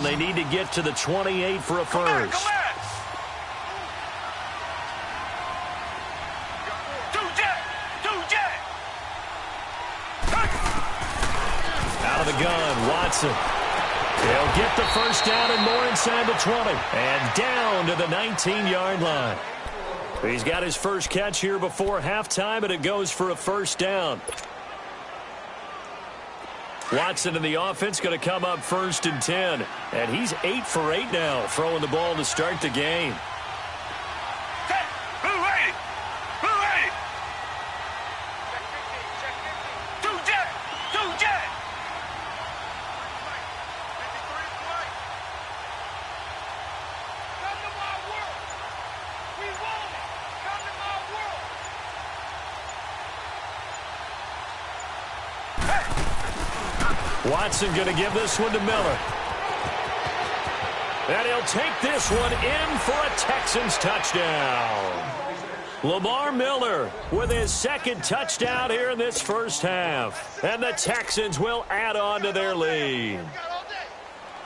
They need to get to the 28 for a first. Out of the gun, Watson. He'll get the first down and more inside the 20. And down to the 19-yard line. He's got his first catch here before halftime, and it goes for a first down. Watson in the offense going to come up 1st and 10. And he's 8 for 8 now, throwing the ball to start the game. Watson going to give this one to Miller. And he'll take this one in for a Texans touchdown. Lamar Miller with his second touchdown here in this first half. And the Texans will add on to their lead.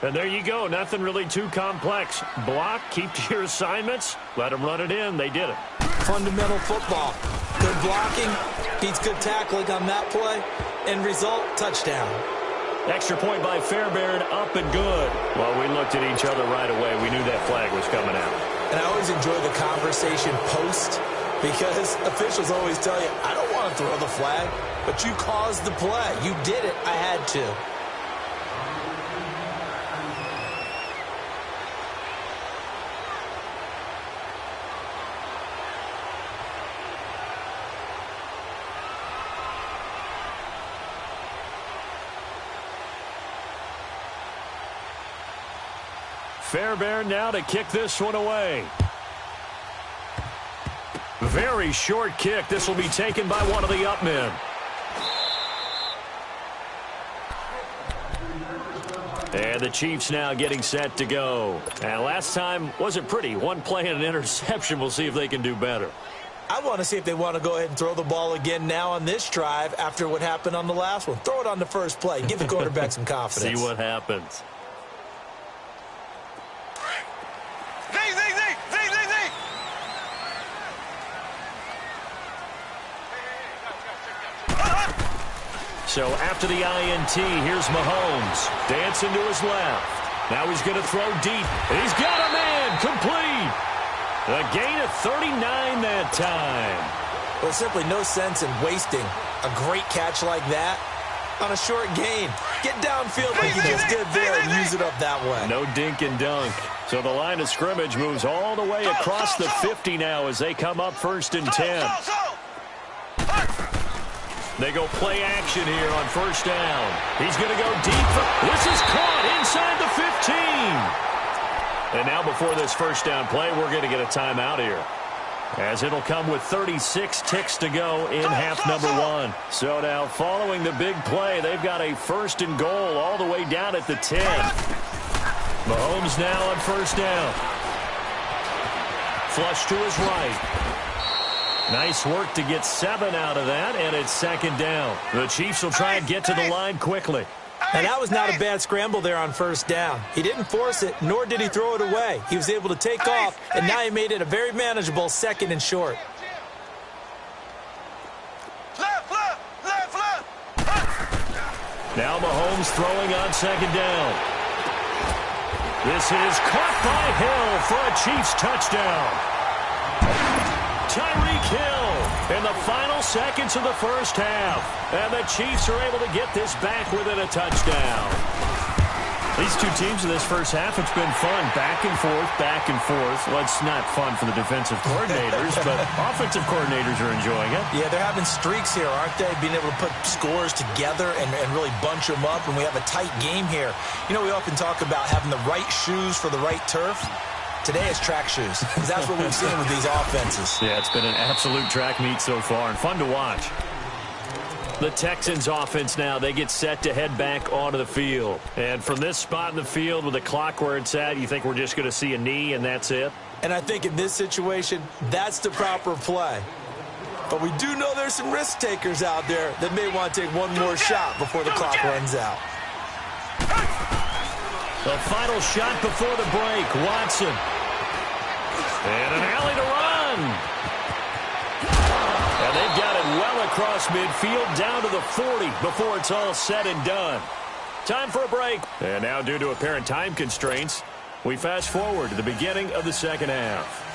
And there you go. Nothing really too complex. Block, keep to your assignments, let them run it in. They did it. Fundamental football. Good blocking, beats good tackling on that play. End result, touchdown. Extra point by Fairbairn, up and good. Well, we looked at each other right away. We knew that flag was coming out. And I always enjoy the conversation post because officials always tell you, I don't want to throw the flag, but you caused the play. You did it. I had to. Fairbairn now to kick this one away. Very short kick. This will be taken by one of the up men. And the Chiefs now getting set to go. And last time wasn't pretty. One play and an interception. We'll see if they can do better. I want to see if they want to go ahead and throw the ball again now on this drive after what happened on the last one. Throw it on the first play. Give the quarterback some confidence. See what happens. So after the INT, here's Mahomes. Dancing to his left. Now he's going to throw deep. He's got a man. Complete. A gain of 39 that time. Well, simply no sense in wasting a great catch like that on a short gain. Get downfield like you just did there and use it up that way. No dink and dunk. So the line of scrimmage moves all the way across the 50 now as they come up 1st and 10. They go play action here on first down. He's going to go deep. This is caught inside the 15. And now before this first down play, we're going to get a timeout here, as it'll come with 36 ticks to go in half number 1. So now following the big play, they've got a 1st and goal all the way down at the 10. Mahomes now on first down. Flush to his right. Nice work to get 7 out of that, and it's 2nd down. The Chiefs will try and get to the line quickly. And that was not a bad scramble there on first down. He didn't force it, nor did he throw it away. He was able to take off, and now he made it a very manageable 2nd and short. Now Mahomes throwing on 2nd down. This is caught by Hill for a Chiefs touchdown. Tyreek Hill in the final seconds of the first half. And the Chiefs are able to get this back within a touchdown. These two teams in this first half, it's been fun. Back and forth, back and forth. Well, it's not fun for the defensive coordinaters, but offensive coordinators are enjoying it. Yeah, they're having streaks here, aren't they? Being able to put scores together and really bunch them up. And we have a tight game here. You know, we often talk about having the right shoes for the right turf. Today it's track shoes, because that's what we've seen with these offenses. Yeah, it's been an absolute track meet so far, and fun to watch. The Texans offense now, they get set to head back onto the field. And from this spot in the field with the clock where it's at, you think we're just going to see a knee and that's it? And I think in this situation, that's the proper play. But we do know there's some risk takers out there that may want to take one more shot before the clock runs out. The final shot before the break. Watson. And an alley to run. And they've got it well across midfield down to the 40 before it's all said and done. Time for a break. And now, due to apparent time constraints, we fast forward to the beginning of the second half.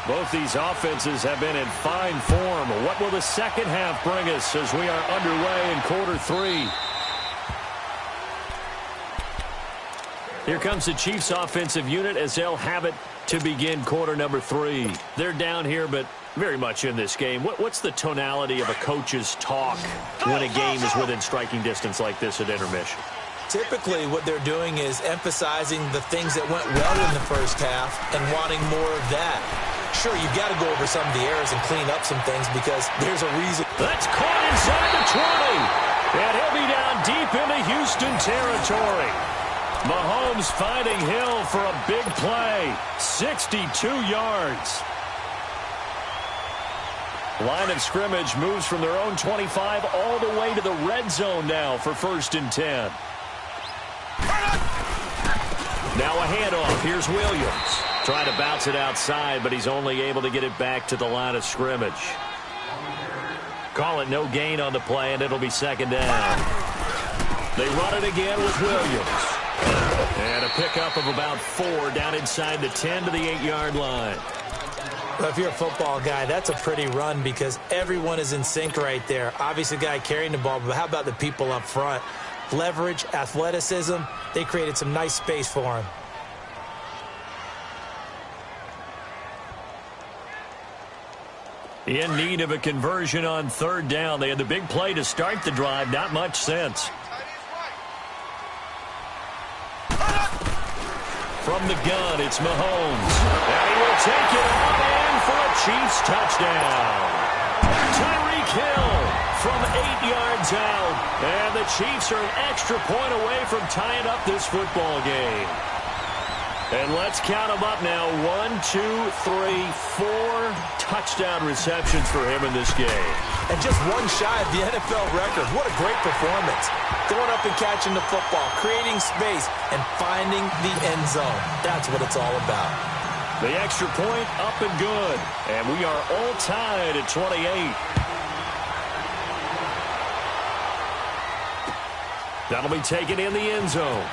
Both these offenses have been in fine form. What will the second half bring us as we are underway in quarter three? Here comes the Chiefs offensive unit as they'll have it to begin quarter number three. They're down here, but very much in this game. What's the tonality of a coach's talk when a game is within striking distance like this at intermission? Typically, what they're doing is emphasizing the things that went well in the first half and wanting more of that. Sure, you've got to go over some of the errors and clean up some things because there's a reason. That's caught inside the 20. And he'll be down deep into Houston territory. Mahomes finding Hill for a big play. 62 yards. Line of scrimmage moves from their own 25 all the way to the red zone now for 1st and 10. Now a handoff. Here's Williams. Trying to bounce it outside, but he's only able to get it back to the line of scrimmage. Call it no gain on the play, and it'll be second down. They run it again with Williams. And a pickup of about 4 down inside the 10 to the 8-yard line. Well, if you're a football guy, that's a pretty run because everyone is in sync right there. Obviously, the guy carrying the ball, but how about the people up front? Leverage, athleticism, they created some nice space for him. In need of a conversion on 3rd down. They had the big play to start the drive. Not much sense. From the gun, it's Mahomes. And he will take it on in for a Chiefs touchdown. Tyreek Hill from 8 yards out. And the Chiefs are an extra point away from tying up this football game. And let's count them up now. 1, 2, 3, 4 touchdown receptions for him in this game. And just one shy of the NFL record. What a great performance. Going up and catching the football, creating space, and finding the end zone. That's what it's all about. The extra point up and good. And we are all tied at 28. That'll be taken in the end zone.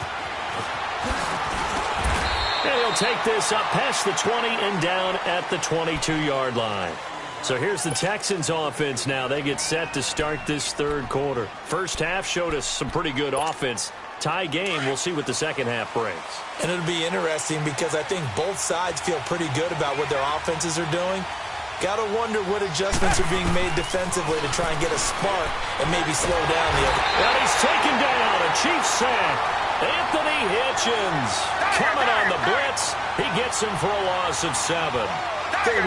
And he'll take this up past the 20 and down at the 22-yard line. So here's the Texans offense now. They get set to start this 3rd quarter. First half showed us some pretty good offense. Tie game. We'll see what the second half brings. And it'll be interesting because I think both sides feel pretty good about what their offenses are doing. Got to wonder what adjustments are being made defensively to try and get a spark and maybe slow down the other. And he's taken down. A Chiefs sack. Anthony Hitchens coming on the blitz. He gets him for a loss of 7.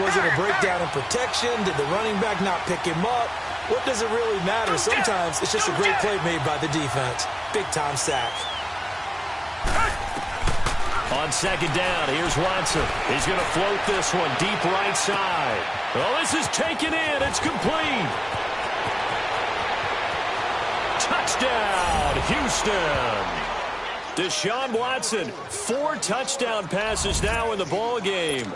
Was it a breakdown in protection? Did the running back not pick him up? What does it really matter? Sometimes it's just a great play made by the defense. Big-time sack. On 2nd down, here's Watson. He's going to float this one deep right side. Oh, this is taken in. It's complete. Touchdown, Houston. Deshaun Watson, 4 touchdown passes now in the ball game.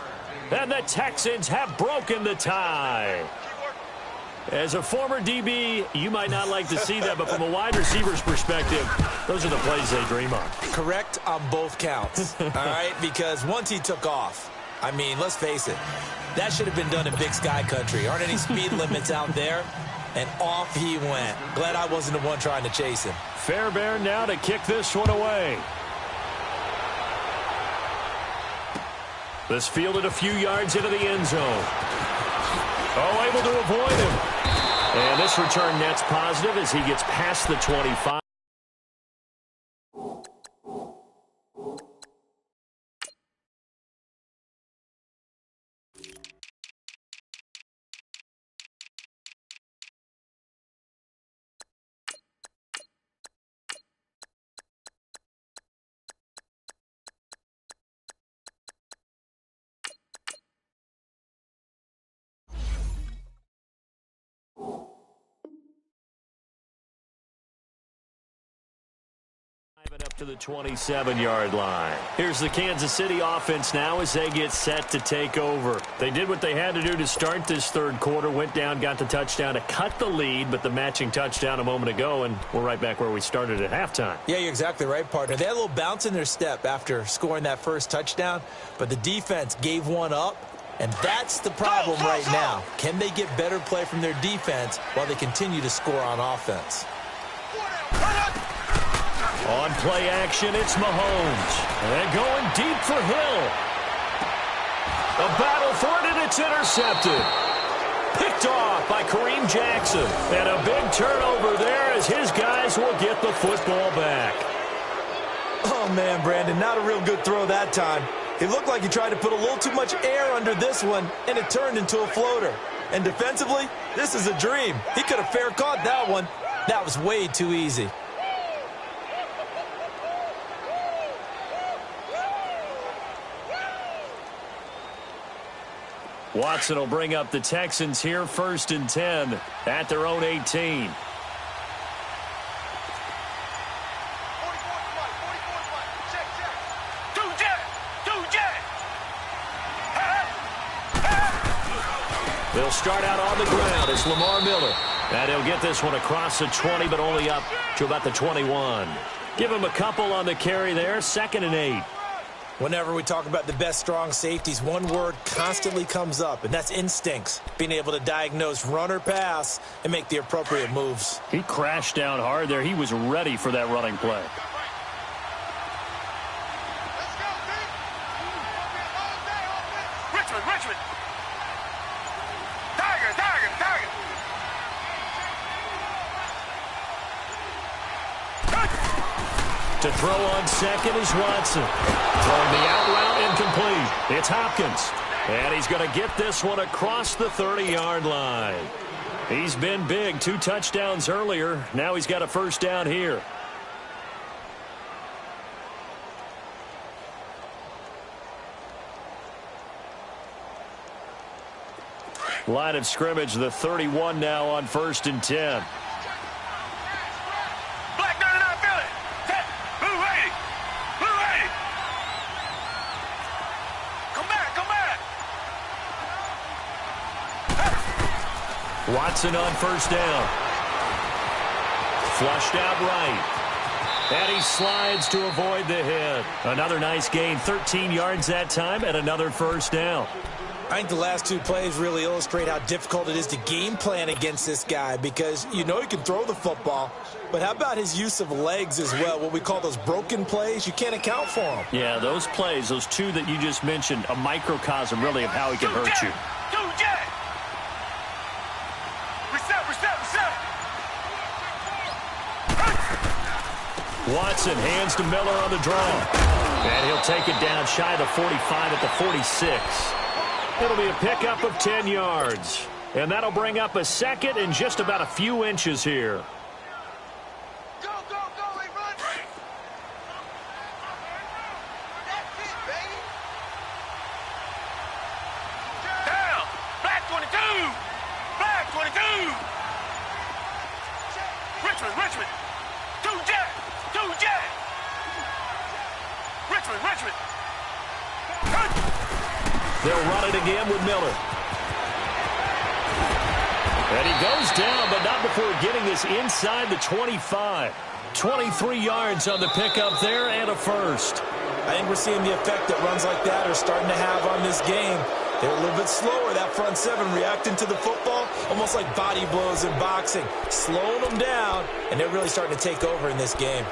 And the Texans have broken the tie. As a former DB, you might not like to see that, but from a wide receiver's perspective, those are the plays they dream of. Correct on both counts, all right? Because once he took off, I mean, let's face it, that should have been done in Big Sky Country. Aren't any speed limits out there? And off he went. Glad I wasn't the one trying to chase him. Fairbairn now to kick this one away. This fielded a few yards into the end zone. Oh, able to avoid him. And this return net's positive as he gets past the 25. to the 27-yard line. Here's the Kansas City offense now as they get set to take over. They did what they had to do to start this third quarter, went down, got the touchdown to cut the lead, but the matching touchdown a moment ago, and we're right back where we started at halftime. Yeah, you're exactly right, partner. They had a little bounce in their step after scoring that first touchdown, but the defense gave one up, and that's the problem right now. Can they get better play from their defense while they continue to score on offense? On play action, it's Mahomes. And going deep for Hill. A battle for it, and it's intercepted. Picked off by Kareem Jackson. And a big turnover there as his guys will get the football back. Oh, man, Brandon, not a real good throw that time. It looked like he tried to put a little too much air under this one, and it turned into a floater. And defensively, this is a dream. He could have fair caught that one. That was way too easy. Watson will bring up the Texans here, 1st and 10 at their own 18. They'll start out on the ground. It's Lamar Miller. And he'll get this one across the 20, but only up to about the 21. Give him a couple on the carry there, 2nd and 8. Whenever we talk about the best strong safeties, one word constantly comes up, and that's instincts. Being able to diagnose run or pass and make the appropriate moves. He crashed down hard there. He was ready for that running play. Richmond. Tiger. To throw on second is Watson. Throwing the out route incomplete. It's Hopkins. And he's going to get this one across the 30-yard line. He's been big. 2 touchdowns earlier. Now he's got a first down here. Line of scrimmage, the 31 now on 1st and 10. Watson on first down. Flushed out right. And he slides to avoid the hit. Another nice gain, 13 yards that time, and another first down. I think the last 2 plays really illustrate how difficult it is to game plan against this guy because you know he can throw the football, but how about his use of legs as well, what we call those broken plays? You can't account for them. Yeah, those plays, those 2 that you just mentioned, a microcosm really of how he can hurt you. Watson hands to Miller on the draw. And he'll take it down shy of the 45 at the 46. It'll be a pickup of 10 yards. And that'll bring up a second and just about a few inches here. Go, we run. That's it, baby. Down. Black 22. Richmond. 2 jet. Richmond. They'll run it again with Miller. And he goes down, but not before getting this inside the 25. 23 yards on the pickup there and a first. I think we're seeing the effect that runs like that are starting to have on this game. They're a little bit slower, that front 7, reacting to the football, almost like body blows in boxing, slowing them down, and they're really starting to take over in this game.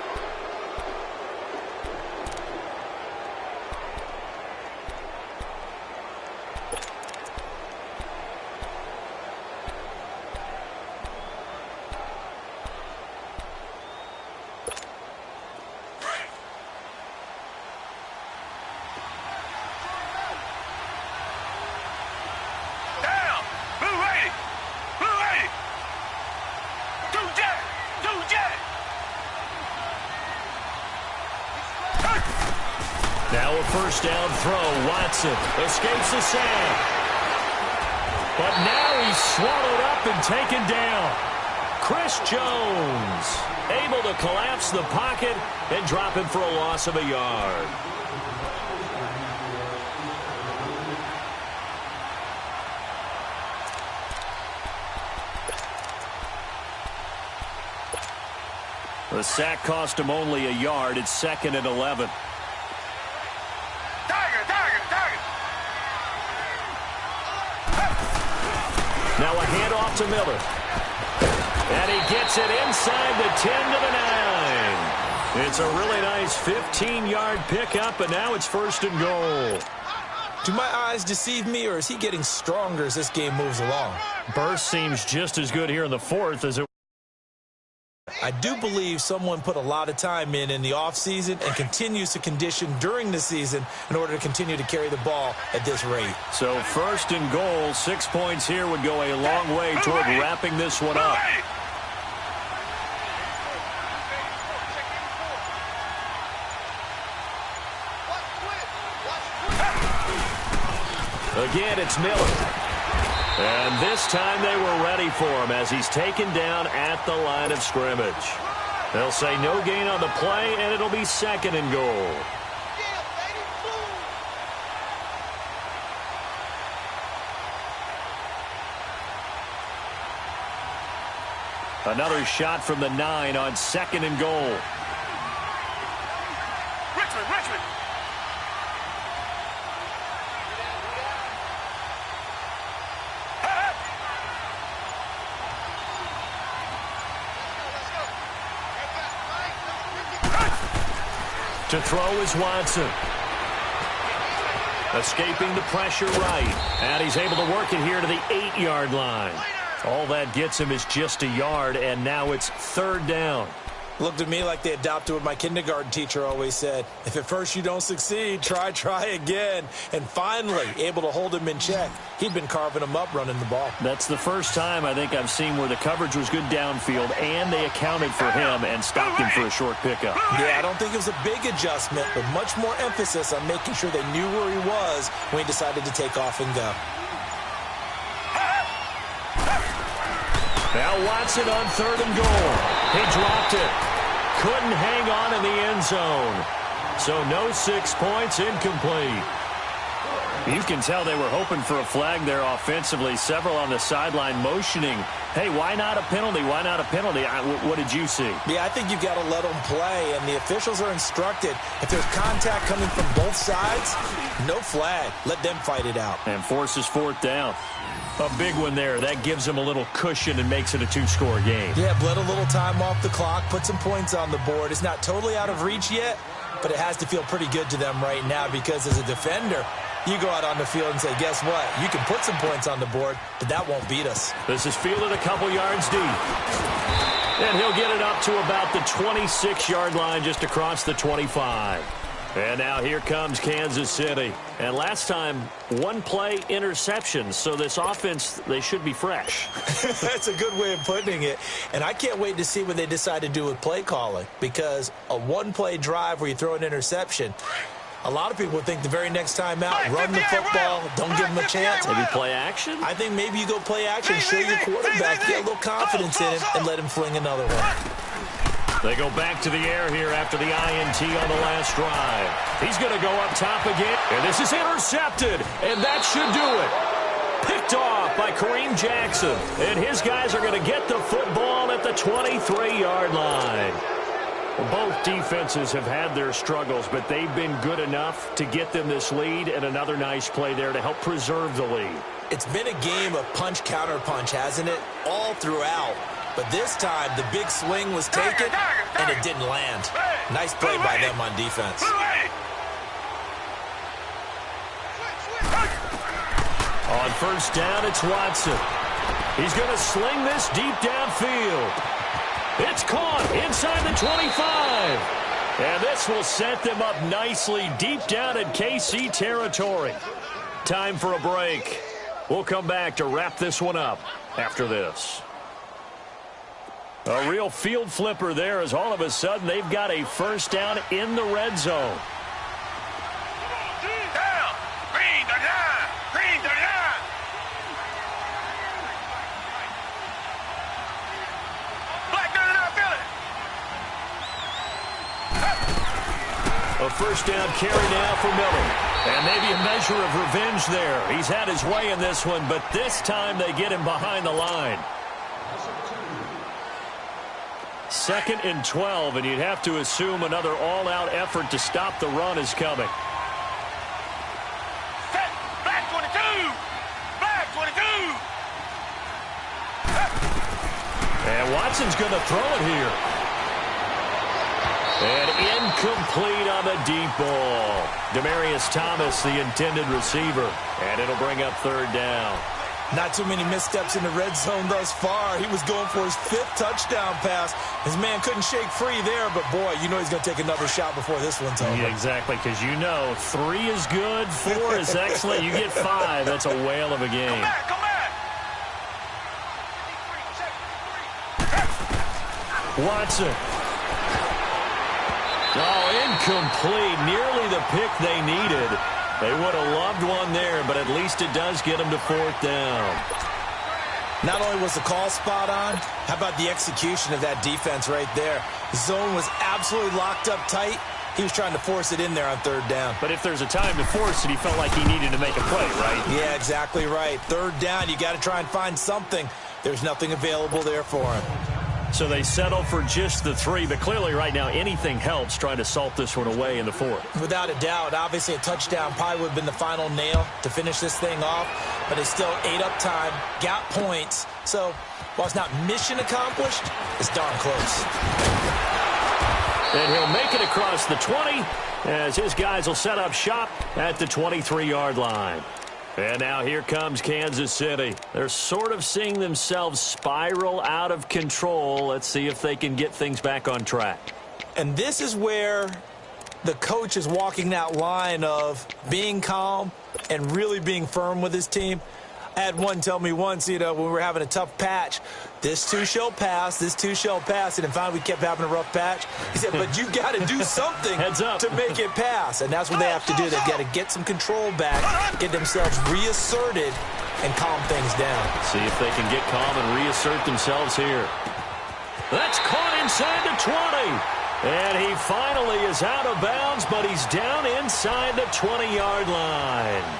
Now a first down throw. Watson escapes the sack. But now he's swallowed up and taken down. Chris Jones, able to collapse the pocket and drop him for a loss of a yard. The sack cost him only a yard. It's 2nd and 11. Now a handoff to Miller. And he gets it inside the 10 to the 9. It's a really nice 15-yard pickup, and now it's 1st and goal. Do my eyes deceive me, or is he getting stronger as this game moves along? Burst seems just as good here in the 4th as it. I do believe someone put a lot of time in the offseason and continues to condition during the season in order to continue to carry the ball at this rate. So 1st and goal, 6 points here would go a long way toward wrapping this one up. Again, it's Miller. And this time they were ready for him as he's taken down at the line of scrimmage. They'll say no gain on the play, and it'll be 2nd and goal. Another shot from the 9 on 2nd and goal. Richmond. To throw is Watson. Escaping the pressure right. And he's able to work it here to the 8-yard line. All that gets him is just a yard, and now it's 3rd down. Looked at me like they adopted what my kindergarten teacher always said. If at first you don't succeed, try again. And finally, able to hold him in check. He'd been carving him up running the ball. That's the first time I think I've seen where the coverage was good downfield, and they accounted for him and stopped him for a short pickup. Yeah, I don't think it was a big adjustment, but much more emphasis on making sure they knew where he was when he decided to take off and go. Now Watson on 3rd and goal. He dropped it. Couldn't hang on in the end zone. So no 6 points, incomplete. You can tell they were hoping for a flag there offensively. Several on the sideline motioning, hey, why not a penalty? Why not a penalty? What did you see? Yeah, I think you've got to let them play, and the officials are instructed. If there's contact coming from both sides, no flag. Let them fight it out. And forces 4th down. A big one there. That gives them a little cushion and makes it a 2-score game. Yeah, bled a little time off the clock, put some points on the board. It's not totally out of reach yet, but it has to feel pretty good to them right now because as a defender, you go out on the field and say, guess what? You can put some points on the board, but that won't beat us. This is fielded a couple yards deep. And he'll get it up to about the 26-yard line just across the 25. And now here comes Kansas City. And last time, 1-play interception. So this offense, they should be fresh. That's a good way of putting it. And I can't wait to see what they decide to do with play calling. Because a 1-play drive where you throw an interception, a lot of people think the very next time out, run the football, don't give them a chance. Maybe play action? I think maybe you go play action, show your quarterback, get a little confidence in him, and let him fling another one. They go back to the air here after the INT on the last drive. He's going to go up top again. And this is intercepted. And that should do it. Picked off by Kareem Jackson. And his guys are going to get the football at the 23-yard line. Both defenses have had their struggles, but they've been good enough to get them this lead, and another nice play there to help preserve the lead. It's been a game of punch-counter-punch, hasn't it? All throughout. But this time, the big swing was taken, and it didn't land. Nice play by them on defense. On 1st down, it's Watson. He's going to sling this deep downfield. It's caught inside the 25. And this will set them up nicely deep down in KC territory. Time for a break. We'll come back to wrap this one up after this. A real field flipper there as all of a sudden they've got a 1st down in the red zone. Down. Green the line. Green the line. A first down carry now for Miller. And maybe a measure of revenge there. He's had his way in this one, but this time they get him behind the line. 2nd and 12, and you'd have to assume another all-out effort to stop the run is coming. Set. Black 22. Black 22. And Watson's going to throw it here. And incomplete on the deep ball. Demaryius Thomas, the intended receiver. And it'll bring up 3rd down. Not too many missteps in the red zone thus far. He was going for his 5th touchdown pass. His man couldn't shake free there, but boy, you know he's going to take another shot before this one's over. Yeah, exactly, because you know 3 is good, 4 is excellent. You get 5, that's a whale of a game. Come back. Watson. Oh, incomplete. Nearly the pick they needed. They would have loved one there, but at least it does get them to 4th down. Not only was the call spot on, how about the execution of that defense right there? The zone was absolutely locked up tight. He was trying to force it in there on 3rd down. But if there's a time to force it, he felt like he needed to make a play, right? Yeah, exactly right. 3rd down, you got to try and find something. There's nothing available there for him. So they settle for just the 3, but clearly right now anything helps trying to salt this one away in the 4th. Without a doubt, obviously a touchdown probably would have been the final nail to finish this thing off, but it's still ate up time, got points. So while it's not mission accomplished, it's darn close. And he'll make it across the 20 as his guys will set up shop at the 23-yard line. And now here comes Kansas City. They're sort of seeing themselves spiral out of control. Let's see if they can get things back on track. And this is where the coach is walking that line of being calm and really being firm with his team. I had one tell me once, when we were having a tough patch, this too shall pass, this too shall pass. And then finally we kept having a rough patch. He said, but you've got to do something to make it pass. And that's what they have to do. They've got to get some control back, get themselves reasserted, and calm things down. See if they can get calm and reassert themselves here. That's caught inside the 20. And he finally is out of bounds, but he's down inside the 20-yard line.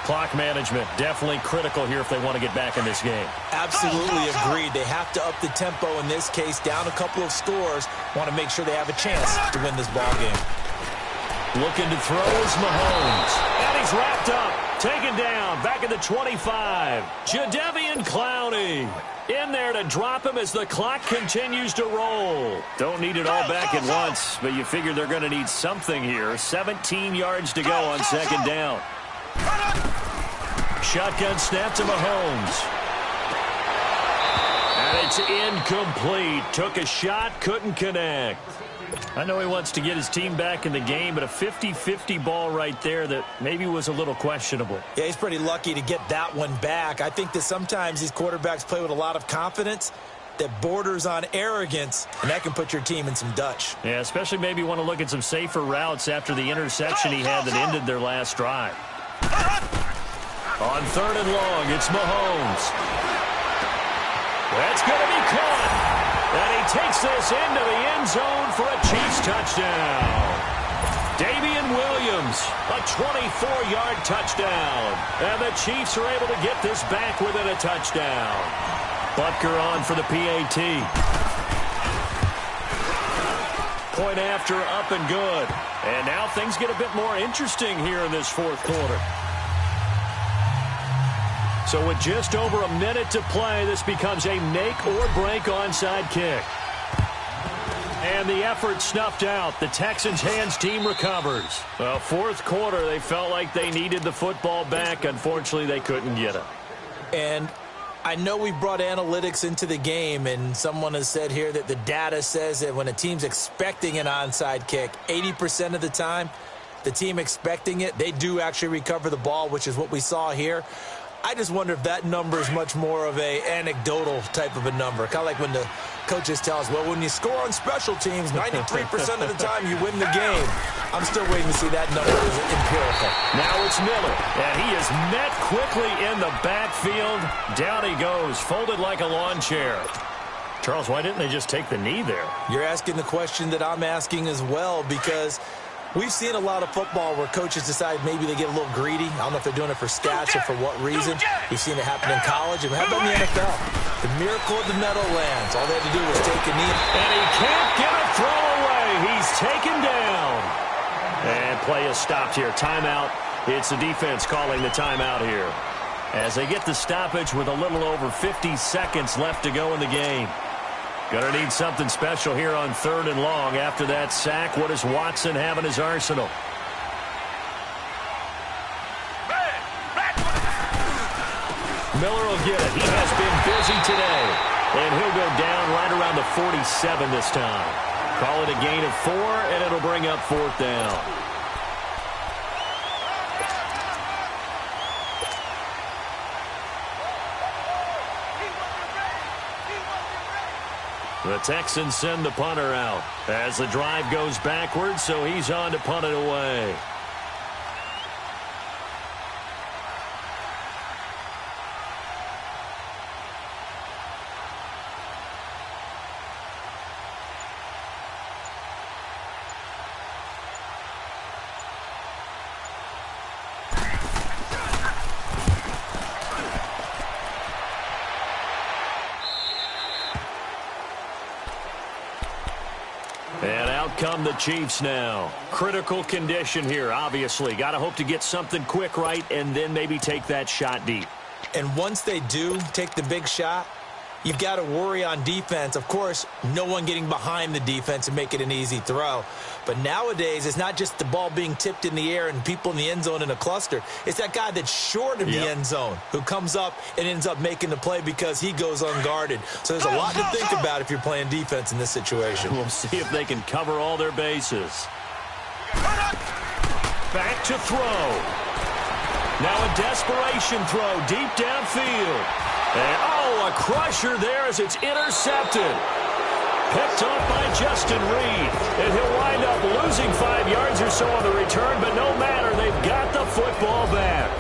Clock management, definitely critical here if they want to get back in this game. Absolutely agreed. They have to up the tempo in this case, down a couple of scores. Want to make sure they have a chance to win this ball game. Looking to throw is Mahomes. And he's wrapped up, taken down, back at the 25. Jadeveon Clowney in there to drop him as the clock continues to roll. Don't need it all back at once, but you figure they're going to need something here. 17 yards to go on 2nd down. Shotgun snap to Mahomes. And it's incomplete. Took a shot, couldn't connect. I know he wants to get his team back in the game, but a 50-50 ball right there that maybe was a little questionable. Yeah, he's pretty lucky to get that one back. I think that sometimes these quarterbacks play with a lot of confidence that borders on arrogance, and that can put your team in some Dutch. Yeah, especially maybe want to look at some safer routes after the interception he had that ended their last drive. On 3rd and long, it's Mahomes. That's going to be caught. And he takes this into the end zone for a Chiefs touchdown. Damian Williams, a 24-yard touchdown. And the Chiefs are able to get this back within a touchdown. Butker on for the PAT. Point after, up and good. And now things get a bit more interesting here in this 4th quarter. So with just over a minute to play, this becomes a make-or-break onside kick. And the effort snuffed out. The Texans' hands team recovers. Well, 4th quarter, they felt like they needed the football back. Unfortunately, they couldn't get it. And I know we brought analytics into the game, and someone has said here that the data says that when a team's expecting an onside kick, 80% of the time, the team expecting it, they do actually recover the ball, which is what we saw here. I just wonder if that number is much more of a anecdotal type of a number. Kind of like when the coaches tell us, well, when you score on special teams, 93% of the time you win the game. I'm still waiting to see that number as empirical. Now it's Miller, and he is met quickly in the backfield. Down he goes, folded like a lawn chair. Charles, why didn't they just take the knee there? You're asking the question that I'm asking as well, because We've seen a lot of football where coaches decide maybe they get a little greedy. I don't know if they're doing it for stats or for what reason. We've seen it happen in college. And how about in the NFL? The miracle of the Meadowlands. All they had to do was take a knee. And he can't get a throw away. He's taken down. And play is stopped here. Timeout. It's the defense calling the timeout here, as they get the stoppage with a little over 50 seconds left to go in the game. Gonna need something special here on 3rd and long. After that sack, what does Watson have in his arsenal? Miller will get it. He has been busy today. And he'll go down right around the 47 this time. Call it a gain of 4, and it'll bring up 4th down. The Texans send the punter out as the drive goes backwards, so he's on to punt it away. And out come the Chiefs now. Critical condition here, obviously. Got to hope to get something quick right and then maybe take that shot deep. And once they do take the big shot, you've got to worry on defense. Of course, no one getting behind the defense and make it an easy throw. But nowadays, it's not just the ball being tipped in the air and people in the end zone in a cluster. It's that guy that's short of the end zone who comes up and ends up making the play because he goes unguarded. So there's a lot to think about if you're playing defense in this situation. We'll see if they can cover all their bases. Back to throw. Now a desperation throw deep downfield. And, oh, a crusher there as it's intercepted. Picked off by Justin Reed. And he'll wind up losing 5 yards or so on the return, but no matter, they've got the football back.